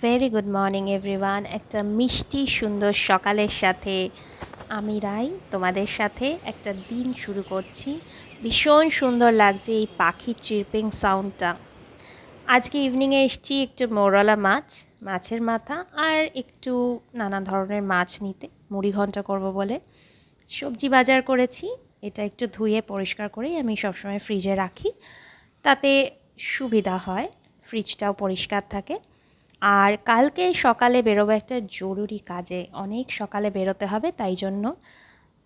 Very good morning everyone. একটা মিষ্টি সুন্দর সকালের সাথে আমি রাই তোমাদের সাথে একটা দিন শুরু করছি। ভীষণ সুন্দর লাগছে এই পাখির চিরপিং সাউন্ডটা। আজকে ইভিনিংয়ে এসেছি একটু মৌরলা মাছের মাথা আর একটু নানা ধরনের মাছ নিতে, মুড়ি ঘন্ট করব বলে। সবজি বাজার করেছি, এটা একটু ধুয়ে পরিষ্কার করেই আমি সবসময় ফ্রিজে রাখি, তাতে সুবিধা হয়, ফ্রিজটাও পরিষ্কার থাকে। আর কালকে সকালে বেরোবো একটা জরুরি কাজে, অনেক সকালে বেরোতে হবে, তাই জন্য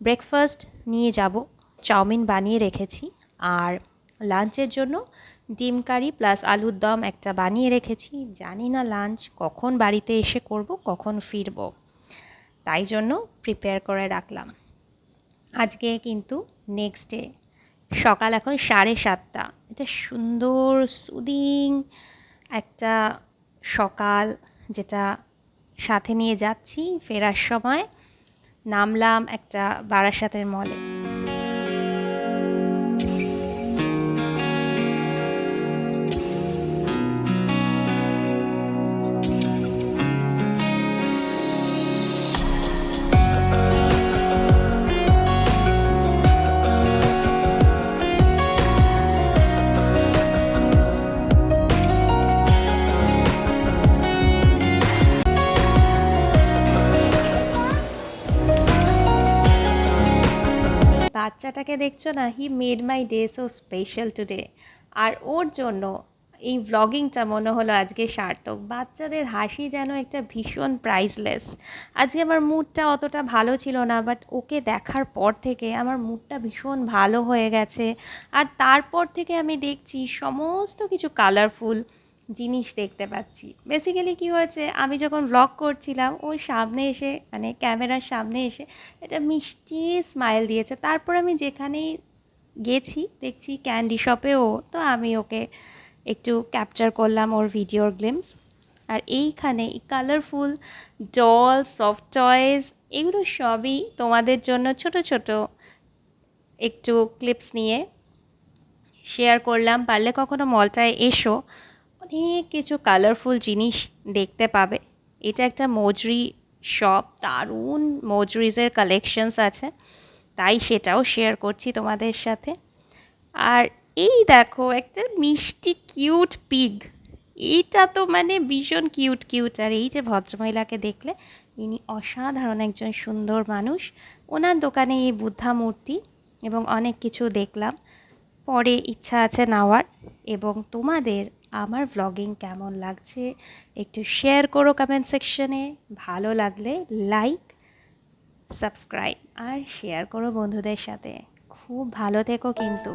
ব্রেকফাস্ট নিয়ে যাব। চাউমিন বানিয়ে রেখেছি আর লাঞ্চের জন্য ডিম কারি প্লাস আলুর দম একটা বানিয়ে রেখেছি। জানি না লাঞ্চ কখন বাড়িতে এসে করব, কখন ফিরব, তাই জন্য প্রিপেয়ার করে রাখলাম। আজকে কিন্তু নেক্সট ডে, সকাল এখন 7:30। এটা সুন্দর সুদিং একটা সকাল, যেটা সাথে নিয়ে যাচ্ছি। ফেরার সময় নামলাম একটা বারাসাতের মলে। বাচ্চাটাকে দেখছো না, he made my day so special today. আর ওর জন্য এই ভ্লগিংটা মনে হলো আজকে সার্থক। বাচ্চাদের হাসি যেন একটা ভীষণ প্রাইসলেস। আজকে আমার মুডটা অতটা ভালো ছিল না, বাট ওকে দেখার পর থেকে আমার মুডটা ভীষণ ভালো হয়ে গেছে। আর তারপর থেকে আমি দেখছি সমস্ত কিছু কালারফুল জিনিস দেখতে পাচ্ছি। বেসিক্যালি কি হয়েছে, আমি যখন ভ্লগ করছিলাম ওর সামনে এসে, মানে ক্যামেরার সামনে এসে একটা মিষ্টি স্মাইল দিয়েছে। তারপর আমি যেখানেই গেছি দেখছি ক্যান্ডি শপেও, তো আমি ওকে একটু ক্যাপচার করলাম ওর ভিডিওর গ্লিমস। আর এইখানে এই কালারফুল ডল, সফট টয়েস, এগুলো সবই তোমাদের জন্য ছোট ছোট একটু ক্লিপস নিয়ে শেয়ার করলাম। পারলে কখনো মলটায় এসো, অনেক কিছু কালারফুল জিনিস দেখতে পাবে। এটা একটা মজরি শপ, দারুণ মজরিজের কালেকশনস আছে, তাই সেটাও শেয়ার করছি তোমাদের সাথে। আর এই দেখো একটা মিষ্টি কিউট পিগ, এইটা তো মানে ভীষণ কিউট কিউট। আর এই যে ভদ্রমহিলাকে দেখলে, ইনি অসাধারণ একজন সুন্দর মানুষ। ওনার দোকানে এই বুদ্ধা মূর্তি এবং অনেক কিছু দেখলাম, পরে ইচ্ছা আছে নেওয়ার। এবং তোমাদের আমার ব্লগিং কেমন লাগছে একটু শেয়ার করো কমেন্ট সেকশনে। ভালো লাগলে লাইক, সাবস্ক্রাইব আর শেয়ার করো বন্ধুদের সাথে। খুব ভালো থেকো কিন্তু।